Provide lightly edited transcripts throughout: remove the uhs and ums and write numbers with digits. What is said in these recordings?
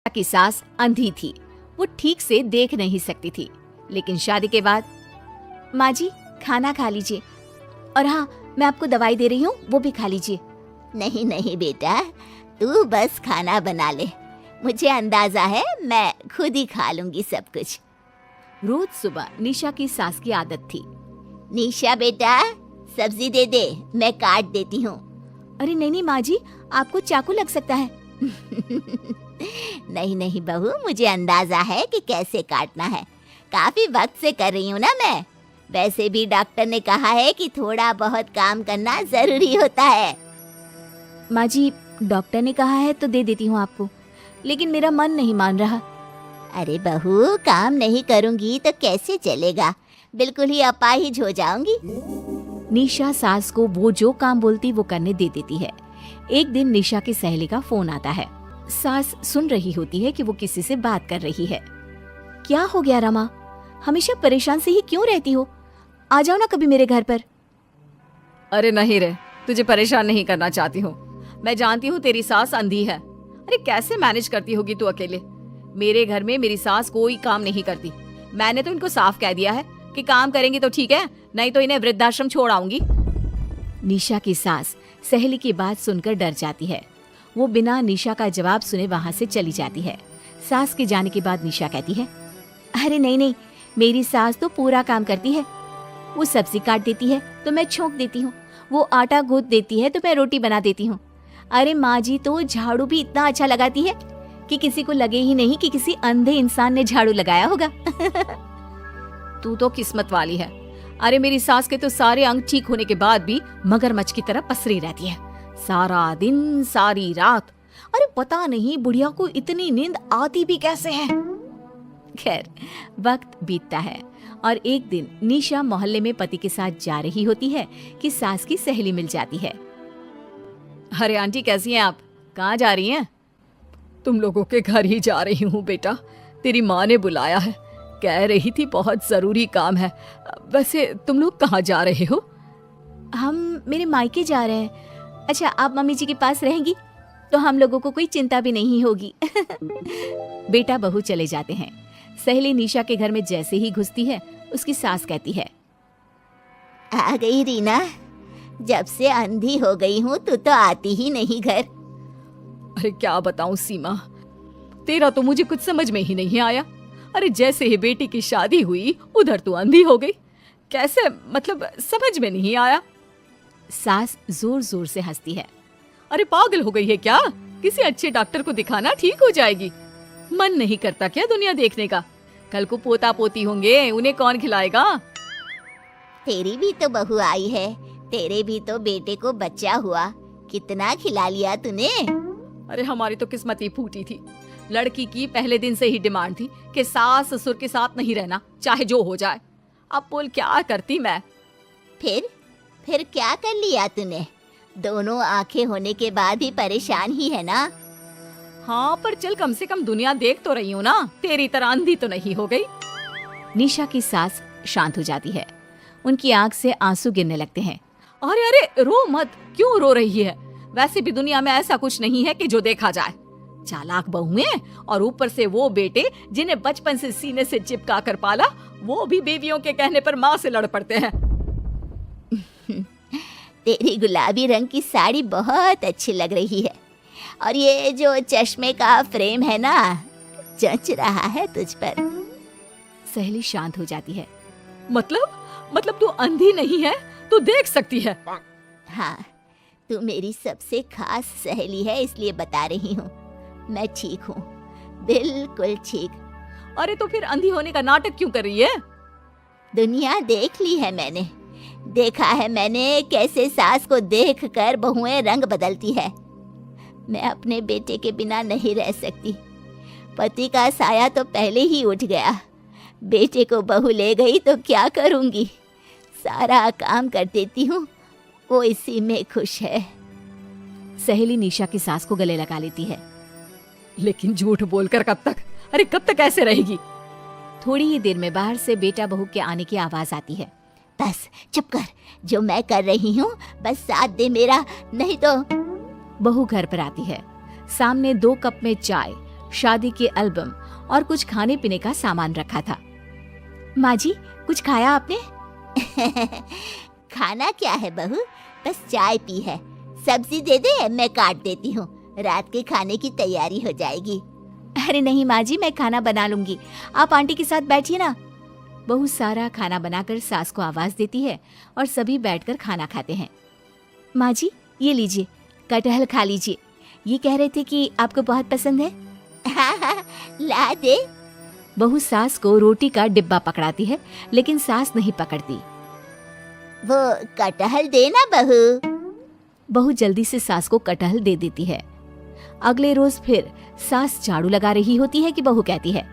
की सास अंधी थी, वो ठीक से देख नहीं सकती थी। लेकिन शादी के बाद, माँ जी खाना खा लीजिए, और हाँ मैं आपको दवाई दे रही हूँ, वो भी खा लीजिए। नहीं नहीं बेटा, तू बस खाना बना ले, मुझे अंदाजा है मैं खुद ही खा लूंगी सब कुछ। रोज सुबह निशा की सास की आदत थी। निशा बेटा, सब्जी दे दे, मैं काट देती हूँ। अरे नहीं नहीं माँ जी, आपको चाकू लग सकता है। नहीं नहीं बहू, मुझे अंदाजा है कि कैसे काटना है, काफी वक्त से कर रही हूँ ना मैं। वैसे भी डॉक्टर ने कहा है कि थोड़ा बहुत काम करना जरूरी होता है। माँ जी डॉक्टर ने कहा है तो दे देती हूँ आपको, लेकिन मेरा मन नहीं मान रहा। अरे बहू, काम नहीं करूँगी तो कैसे चलेगा, बिल्कुल ही अपाहिज हो जाऊंगी। निशा सास को वो जो काम बोलती वो करने दे देती है। एक दिन निशा की सहेली का फोन आता है। सास सुन रही होती है कि वो किसी से बात कर रही है। क्या हो गया रमा, हमेशा परेशान से ही क्यों रहती हो? आ जाओ ना कभी मेरे घर पर। अरे नहीं रे, तुझे परेशान नहीं करना चाहती हूँ। मैं जानती हूँ तेरी सास अंधी है। अरे कैसे मैनेज करती होगी तू अकेले? मेरे घर में मेरी सास कोई काम नहीं करती। मैंने तो इनको साफ कह दिया है कि काम करेंगी तो ठीक है, नहीं तो इन्हें वृद्धाश्रम छोड़ आऊंगी। निशा की सास सहेली की बात सुनकर डर जाती है। वो बिना निशा का जवाब सुने वहाँ से चली जाती है। सास के जाने के बाद निशा कहती है, अरे नहीं नहीं, मेरी सास तो पूरा काम करती है। वो सब्जी काट देती है तो मैं छोंक देती हूँ, वो आटा गूंथ देती है तो मैं रोटी बना देती हूँ। अरे माँ जी तो झाड़ू भी इतना अच्छा लगाती है कि किसी को लगे ही नहीं कि किसी अंधे इंसान ने झाड़ू लगाया होगा। तू तो किस्मत वाली है। अरे मेरी सास के तो सारे अंग ठीक होने के बाद भी मगरमच्छ की तरह पसरी रहती है, सारा दिन सारी रात। अरे पता नहीं बुढ़िया को इतनी नींद आती भी कैसे है। खैर वक्त बीतता है और एक दिन निशा मोहल्ले में पति के साथ जा रही होती है कि सास की सहेली मिल जाती है। अरे आंटी कैसी हैं आप? कहाँ जा रही हैं? तुम लोगों के घर ही जा रही हूँ बेटा, तेरी माँ ने बुलाया है, कह रही थी बहुत जरूरी काम है। वैसे तुम लोग कहाँ जा रहे हो? हम मेरे मायके जा रहे हैं। अच्छा आप मम्मी जी के पास रहेंगी तो हम लोगों को कोई चिंता भी नहीं होगी। बेटा बहू चले जाते हैं। सहेली निशा के घर में जैसे ही घुसती है उसकी सास कहती है, आ गई रीना, जब से अंधी हो गई हूँ तू तो आती ही नहीं घर। अरे क्या बताऊं सीमा, तेरा तो मुझे कुछ समझ में ही नहीं आया। अरे जैसे ही बेटी की शादी हुई उधर तू अंधी हो गई, कैसे? मतलब समझ में नहीं आया। सास जोर जोर से हंसती है। अरे पागल हो गई है क्या? किसी अच्छे डॉक्टर को दिखाना, ठीक हो जाएगी। मन नहीं करता क्या दुनिया देखने का? कल को पोता पोती होंगे, उन्हें कौन खिलाएगा? तेरी भी तो बहू आई है, तेरे भी तो बेटे को बच्चा हुआ, कितना खिला लिया तूने। अरे हमारी तो किस्मत ही फूटी थी। लड़की की पहले दिन से ही डिमांड थी कि सास ससुर के साथ नहीं रहना, चाहे जो हो जाए। अब बोल क्या करती मैं? फिर क्या कर लिया तूने? दोनों आंखें होने के बाद भी परेशान ही है ना? हाँ पर चल कम से कम दुनिया देख तो रही हूँ ना, तेरी तरह अंधी तो नहीं हो गई। निशा की सास शांत हो जाती है। उनकी आंख से आंसू गिरने लगते हैं। अरे अरे रो मत, क्यों रो रही है? वैसे भी दुनिया में ऐसा कुछ नहीं है कि जो देखा जाए। चालाक बहुएं और ऊपर से वो बेटे जिन्हें बचपन से सीने से चिपका कर पाला, वो भी बीवियों के कहने पर माँ से लड़ पड़ते हैं। तेरी गुलाबी रंग की साड़ी बहुत अच्छी लग रही है, और ये जो चश्मे का फ्रेम है ना, जच रहा है तुझ पर। सहेली शांत हो जाती है। मतलब तू अंधी नहीं है, तू देख सकती है। हाँ, तू मेरी सबसे खास सहेली है, इसलिए बता रही हूँ। मैं ठीक हूँ, बिल्कुल ठीक। अरे तो फिर अंधी होने का नाटक क्यों कर रही है? दुनिया देख ली है मैंने, देखा है मैंने कैसे सास को देखकर बहुएं रंग बदलती है। मैं अपने बेटे के बिना नहीं रह सकती। पति का साया तो पहले ही उठ गया, बेटे को बहू ले गई तो क्या करूँगी? सारा काम कर देती हूँ, वो इसी में खुश है। सहेली निशा की सास को गले लगा लेती है। लेकिन झूठ बोलकर कब तक? अरे कब तक ऐसे रहेगी? थोड़ी ही देर में बाहर से बेटा बहू के आने की आवाज आती है। बस चुप कर, जो मैं कर रही हूँ बस साथ दे मेरा, नहीं तो। बहू घर पर आती है। सामने 2 कप में चाय, शादी के एल्बम और कुछ खाने पीने का सामान रखा था। माँ जी, कुछ खाया आपने? खाना क्या है बहू, बस चाय पी है। सब्जी दे दे, मैं काट देती हूँ, रात के खाने की तैयारी हो जाएगी। अरे नहीं माँ जी, मैं खाना बना लूंगी, आप आंटी के साथ बैठिए ना। बहू सारा खाना बनाकर सास को आवाज देती है और सभी बैठकर खाना खाते हैं। माँ जी, ये लीजिए, कटहल खा लीजिए, ये कह रहे थे कि आपको बहुत पसंद है। हाँ हाँ, ला दे। बहू सास को रोटी का डिब्बा पकड़ाती है, लेकिन सास नहीं पकड़ती। वो कटहल देना बहू। बहू जल्दी से सास को कटहल दे देती है। अगले रोज फिर सास झाड़ू लगा रही होती है कि बहू कहती है,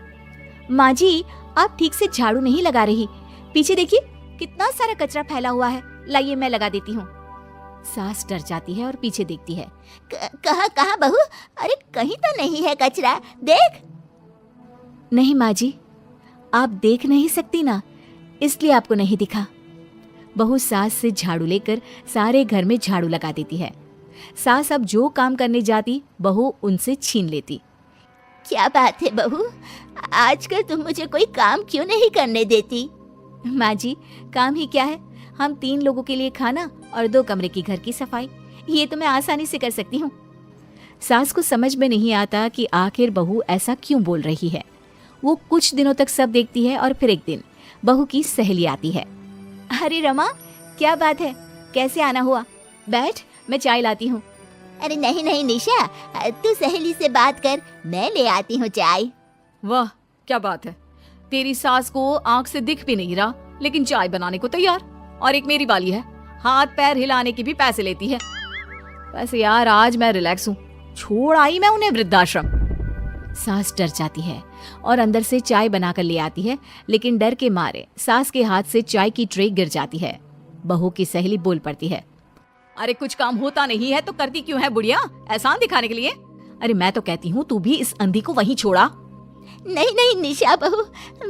माँ जी, आप ठीक से झाड़ू नहीं लगा रही, पीछे देखिए कितना सारा कचरा फैला हुआ है, लाइए मैं लगा देती हूँ। सास डर जाती है और पीछे देखती है। कहाँ कहाँ बहू? अरे कहीं तो नहीं है कचरा, देख। नहीं माँ जी, आप देख नहीं सकती ना, इसलिए आपको नहीं दिखा। बहू सास से झाड़ू लेकर सारे घर में झाड़ू लगा देती है। सास अब जो काम करने जाती, बहू उनसे छीन लेती। क्या बात है बहू, आजकल तुम मुझे कोई काम क्यों नहीं करने देती? माँ जी, काम ही क्या है, हम 3 लोगों के लिए खाना और 2 कमरे की घर की सफाई, ये तो मैं आसानी से कर सकती हूँ। सास को समझ में नहीं आता कि आखिर बहू ऐसा क्यों बोल रही है। वो कुछ दिनों तक सब देखती है और फिर एक दिन बहू की सहेली आती है। अरे रमा, क्या बात है, कैसे आना हुआ? बैठ, मैं चाय लाती हूँ। अरे नहीं नहीं निशा, तू सहेली से बात कर, मैं ले आती हूँ चाय। वाह, क्या बात है, तेरी सास को आंख से दिख भी नहीं रहा, लेकिन चाय बनाने को तैयार। और एक मेरी वाली है, हाथ पैर हिलाने के भी पैसे लेती है। वैसे यार आज मैं रिलैक्स हूँ, छोड़ आई मैं उन्हें वृद्धाश्रम। सास डर जाती है और अंदर से चाय बनाकर ले आती है, लेकिन डर के मारे सास के हाथ से चाय की ट्रे गिर जाती है। बहू की सहेली बोल पड़ती है, अरे कुछ काम होता नहीं है तो करती क्यों है बुढ़िया, एहसान दिखाने के लिए? अरे मैं तो कहती हूँ तू भी इस अंधी को वहीं छोड़ा। नहीं नहीं निशा बहू,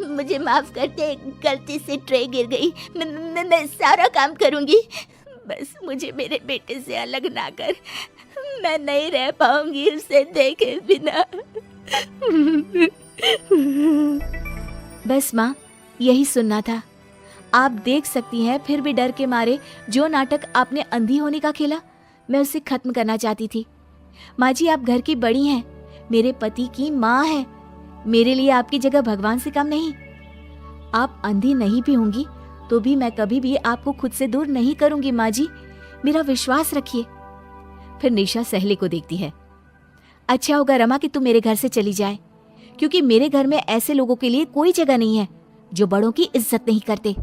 मुझे माफ कर दे, गलती से ट्रे गिर गई। मैं सारा काम करूंगी, बस मुझे मेरे बेटे से अलग ना कर, मैं नहीं रह पाऊंगी उसे देखे बिना। बस माँ, यही सुनना था। आप देख सकती हैं, फिर भी डर के मारे जो नाटक आपने अंधी होने का खेला, मैं उसे खत्म करना चाहती थी। माँ जी, आप घर की बड़ी हैं, मेरे पति की माँ है, मेरे लिए आपकी जगह भगवान से कम नहीं। आप अंधी नहीं भी होंगी तो भी मैं कभी भी आपको खुद से दूर नहीं करूंगी माँ जी, मेरा विश्वास रखिए। फिर निशा सहेली को देखती है। अच्छा होगा रमा कि तू मेरे घर से चली जाए, क्योंकि मेरे घर में ऐसे लोगों के लिए कोई जगह नहीं है जो बड़ों की इज्जत नहीं करते।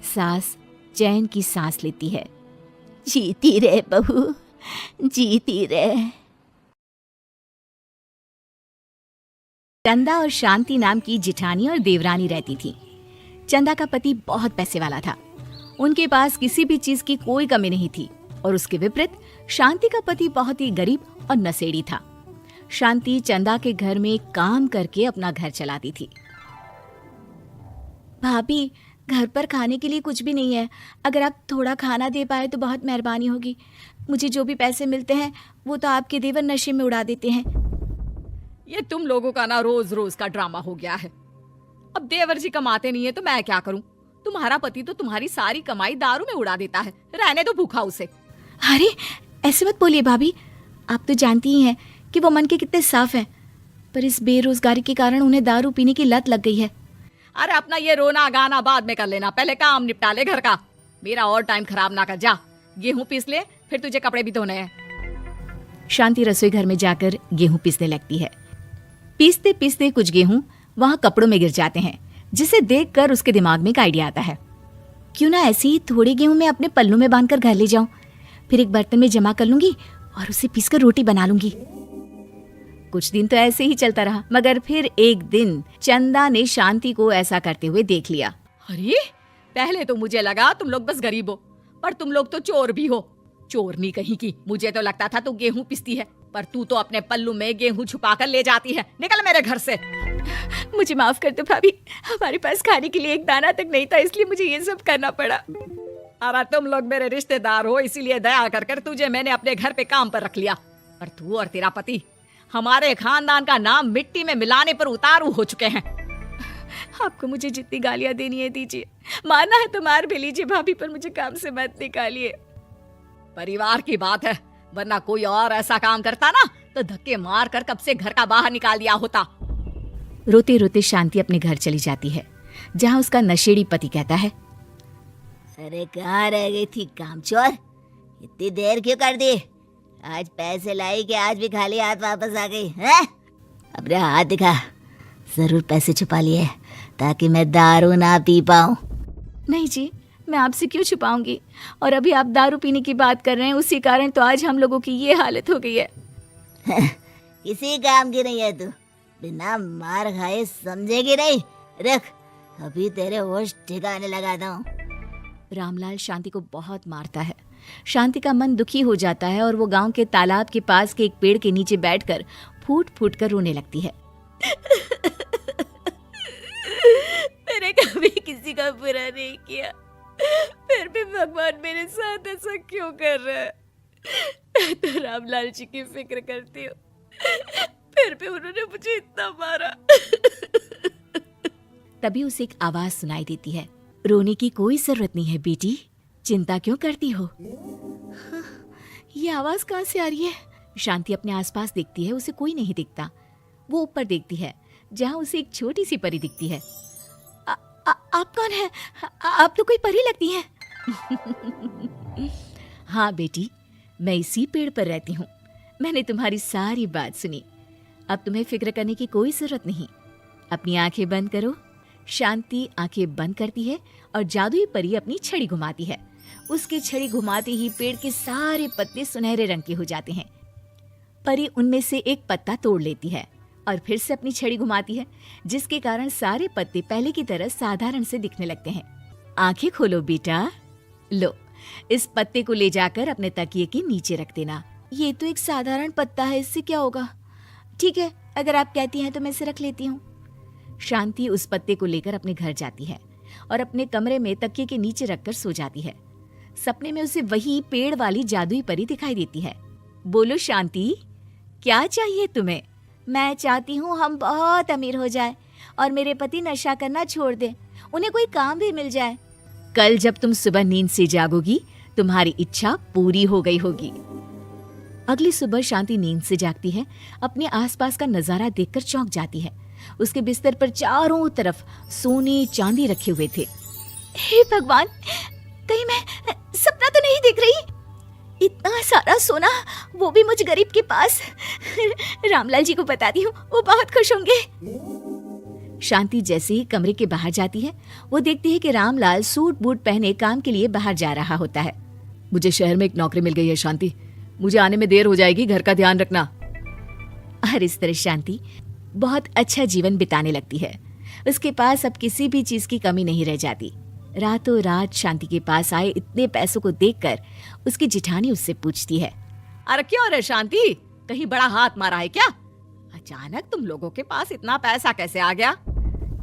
सास चैन की सांस लेती है। जीती रहे बहू, जीती रहे। चंदा और शांति नाम की जिठानी और देवरानी रहती थी। चंदा का पति बहुत पैसे वाला था, उनके पास किसी भी चीज की कोई कमी नहीं थी, और उसके विपरीत शांति का पति बहुत ही गरीब और नशेड़ी था। शांति चंदा के घर में काम करके अपना घर चलाती थी। भाभी, घर पर खाने के लिए कुछ भी नहीं है, अगर आप थोड़ा खाना दे पाए तो बहुत मेहरबानी होगी। मुझे जो भी पैसे मिलते हैं वो तो आपके देवर नशे में उड़ा देते हैं। ये तुम लोगों का ना रोज रोज का ड्रामा हो गया है। अब देवर जी कमाते नहीं है तो मैं क्या करूं? तुम्हारा पति तो तुम्हारी सारी कमाई दारू में उड़ा देता है, रहने दो भूखा उसे। अरे ऐसे मत बोलिए भाभी, आप तो जानती ही हैं कि वो मन के कितने साफ हैं, पर इस बेरोजगारी के कारण उन्हें दारू पीने की लत लग गई है। अरे अपना ये रोना गाना बाद में कर लेना, पहले काम निपटा ले घर का। मेरा और टाइम खराब ना कर, जा गेहूं पीस ले, फिर तुझे कपड़े भी धोने हैं। शांति रसोई घर में जाकर गेहूं पीसने लगती है। पीसते पीसते कुछ गेहूं वहां कपड़ों में गिर जाते हैं, जिसे देखकर उसके दिमाग में एक आइडिया आता है। क्यों ना ऐसे ही थोड़े गेहूं मैं अपने पल्लू में बांधकर घर ले जाऊं, फिर एक बर्तन में जमा कर लूंगी और उसे पीसकर रोटी बना लूंगी। कुछ दिन तो ऐसे ही चलता रहा, मगर फिर एक दिन चंदा ने शांति को ऐसा करते हुए देख लिया। अरे पहले तो मुझे लगा तुम लोग बस गरीब हो, पर तुम लोग तो चोर भी हो। चोरनी कहीं की, मुझे तो लगता था तू गेहूं पीसती है, पर तू तो अपने पल्लू में गेहूं छुपा कर ले जाती है। निकल मेरे घर से। मुझे माफ कर दो भाभी, हमारे पास खाने के लिए एक दाना तक नहीं था, इसलिए मुझे ये सब करना पड़ा। अरे तुम लोग मेरे रिश्तेदार हो, इसीलिए दया कर कर तुझे मैंने अपने घर पे काम पर रख लिया, और तू और तेरा पति हमारे खानदान का नाम मिट्टी में मिलाने पर उतारू हो चुके हैं। आपको मुझे जितनी गालियां देनी है दीजिए, मारना है तो मार भी लीजिए भाभी, पर मुझे काम से मत निकालिए। परिवार की बात है, वरना कोई और ऐसा काम करता ना तो धक्के मार कर कब से घर का बाहर निकाल दिया होता। रोते रोते शांति अपने घर चली जाती है, जहाँ उसका नशेड़ी पति कहता है, अरे कहाँ रह गई थी कामचोर, इतनी देर क्यों कर दी? आज पैसे लाई कि आज भी खाली हाथ वापस आ गई है? अपने हाथ दिखा, जरूर पैसे छुपा लिए ताकि मैं दारू ना पी पाऊं। नहीं जी, मैं आपसे क्यों छुपाऊंगी, और अभी आप दारू पीने की बात कर रहे हैं, उसी कारण तो आज हम लोगों की ये हालत हो गई है। किसी काम की नहीं है तू, बिना मार खाए समझेगी नहीं। रख, अभी तेरे होश ठिकाने लगाता हूँ। रामलाल शांति को बहुत मारता है। शांति का मन दुखी हो जाता है और वो गांव के तालाब के पास के एक पेड़ के नीचे बैठकर फूट फूट कर रोने लगती है। मैंने कभी किसी का बुरा नहीं किया, फिर भी भगवान मेरे साथ ऐसा क्यों कर रहा है? मैं तो रामलाल जी की फिक्र करती हूँ, फिर भी उन्होंने मुझे इतना मारा। तभी उसे एक आवाज सुनाई देती है, रोने की कोई जरूरत नहीं है बेटी, चिंता क्यों करती हो? ये आवाज कहाँ से आ रही है? शांति अपने आसपास देखती है, उसे कोई नहीं दिखता। वो ऊपर देखती है, जहाँ उसे एक छोटी सी परी दिखती है। आप कौन है? आप तो कोई परी लगती हैं। हाँ बेटी, मैं इसी पेड़ पर रहती हूँ। मैंने तुम्हारी सारी बात सुनी, अब तुम्हें फिक्र करने की कोई जरूरत नहीं। अपनी आंखें बंद करो। शांति आंखें बंद करती है और जादुई परी अपनी छड़ी घुमाती है। उसकी छड़ी घुमाते ही पेड़ के सारे पत्ते सुनहरे रंग के हो जाते हैं। परी उनमें से एक पत्ता तोड़ लेती है और फिर से अपनी छड़ी घुमाती है, जिसके कारण सारे पत्ते पहले की तरह साधारण से दिखने लगते हैं। आंखें खोलो बेटा, लो इस पत्ते को ले जाकर अपने तकिए के नीचे रख देना। ये तो एक साधारण पत्ता है, इससे क्या होगा? ठीक है, अगर आप कहती हैं तो मैं इसे रख लेती हूँ। शांति उस पत्ते को लेकर अपने घर जाती है और अपने कमरे में तकिए के नीचे रखकर सो जाती है। सपने में उसे वही पेड़ वाली जादुई परी दिखाई देती है। बोलो शांति, क्या चाहिए तुम्हें? मैं चाहती हूँ हम बहुत अमीर हो जाए और मेरे पति नशा करना छोड़ दें, उन्हें कोई काम भी मिल जाए। कल जब तुम सुबह नींद से जागोगी, तुम्हारी इच्छा पूरी हो गई होगी। अगली सुबह शांति नींद से जागती है, अपने आसपास का नजारा देखकर चौंक जाती है। उसके बिस्तर पर चारों तरफ सोने चांदी रखे हुए थे। हे भगवान, कहीं मैं सपना तो नहीं देख रही? इतना सारा सोना, वो भी मुझ गरीब के पास। रामलाल जी को बताती हूँ, वो बहुत खुश होंगे। शांति जैसे ही कमरे के बाहर जाती है, वो देखती है कि रामलाल सूट बूट पहने काम के लिए बाहर जा रहा होता है। मुझे शहर में एक नौकरी मिल गई है शांति, मुझे आने में देर हो जाएगी, घर का ध्यान रखना। और इस तरह शांति बहुत अच्छा जीवन बिताने लगती है। उसके पास अब किसी भी चीज की कमी नहीं रह जाती। रातों रात शांति के पास आए इतने पैसों को देखकर उसकी जिठानी उससे पूछती है, अरे क्यों रे शांति, कहीं बड़ा हाथ मारा है क्या? अचानक तुम लोगों के पास इतना पैसा कैसे आ गया?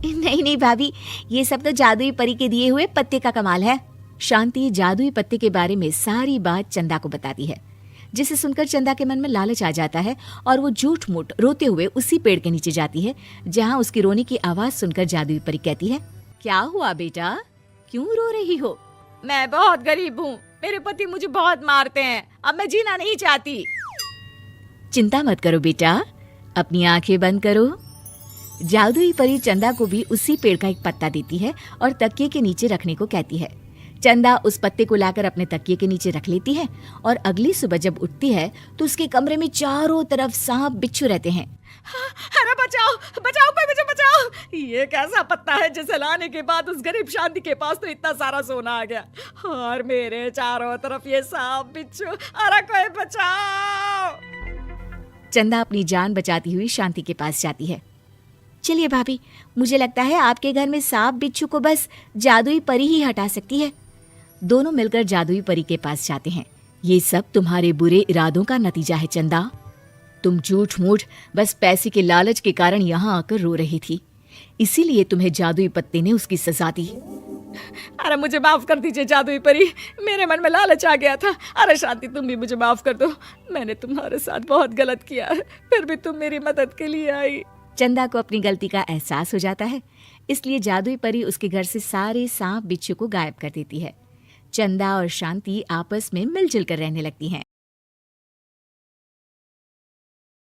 नहीं नहीं भाभी, ये सब तो जादुई परी के दिए हुए पत्ते का कमाल है। शांति जादुई पत्ते के बारे में सारी बात चंदा को बताती है, जिसे सुनकर चंदा के मन में लालच आ जाता है और वो झूठ मूठ रोते हुए उसी पेड़ के नीचे जाती है, जहाँ उसकी रोने की आवाज सुनकर जादुई परी कहती है, क्या हुआ बेटा, क्यों रो रही हो? मैं बहुत गरीब हूँ, मेरे पति मुझे बहुत मारते हैं, अब मैं जीना नहीं चाहती। चिंता मत करो बेटा, अपनी आंखें बंद करो। जादुई परी चंदा को भी उसी पेड़ का एक पत्ता देती है और तकिए के नीचे रखने को कहती है। चंदा उस पत्ते को लाकर अपने तकिए के नीचे रख लेती है और अगली सुबह जब उठती है तो उसके कमरे में चारों तरफ सांप बिच्छू रहते हैं। अरे बचाओ बचाओ, कोई मुझे बचाओ, ये कैसा पत्ता है जिसे लाने के बाद उस गरीब शांति के पास तो इतना सारा सोना आ गया, और मेरे चारों तरफ ये सांप बिच्छू, अरे कोई बचाओ। चंदा अपनी जान बचाती हुई शांति के पास जाती है। चलिए भाभी, मुझे लगता है आपके घर में सांप बिच्छू को बस जादुई परी ही हटा सकती है। दोनों मिलकर जादुई परी के पास जाते हैं। ये सब तुम्हारे बुरे इरादों का नतीजा है चंदा। तुम झूठ मूठ बस पैसे के लालच के कारण यहाँ आकर रो रही थी, इसीलिए तुम्हें जादुई पत्ते ने उसकी सजा दी। अरे मुझे माफ कर दीजिए जादुई परी, मेरे मन में लालच आ गया था। अरे शांति तुम भी मुझे माफ कर दो, मैंने तुम्हारे साथ बहुत गलत किया है, फिर भी तुम मेरी मदद के लिए आई। चंदा को अपनी गलती का एहसास हो जाता है, इसलिए जादुई परी उसके घर से सारे सांप बिच्छू को गायब कर देती है। चंदा और शांति आपस में मिलजुल कर रहने लगती हैं।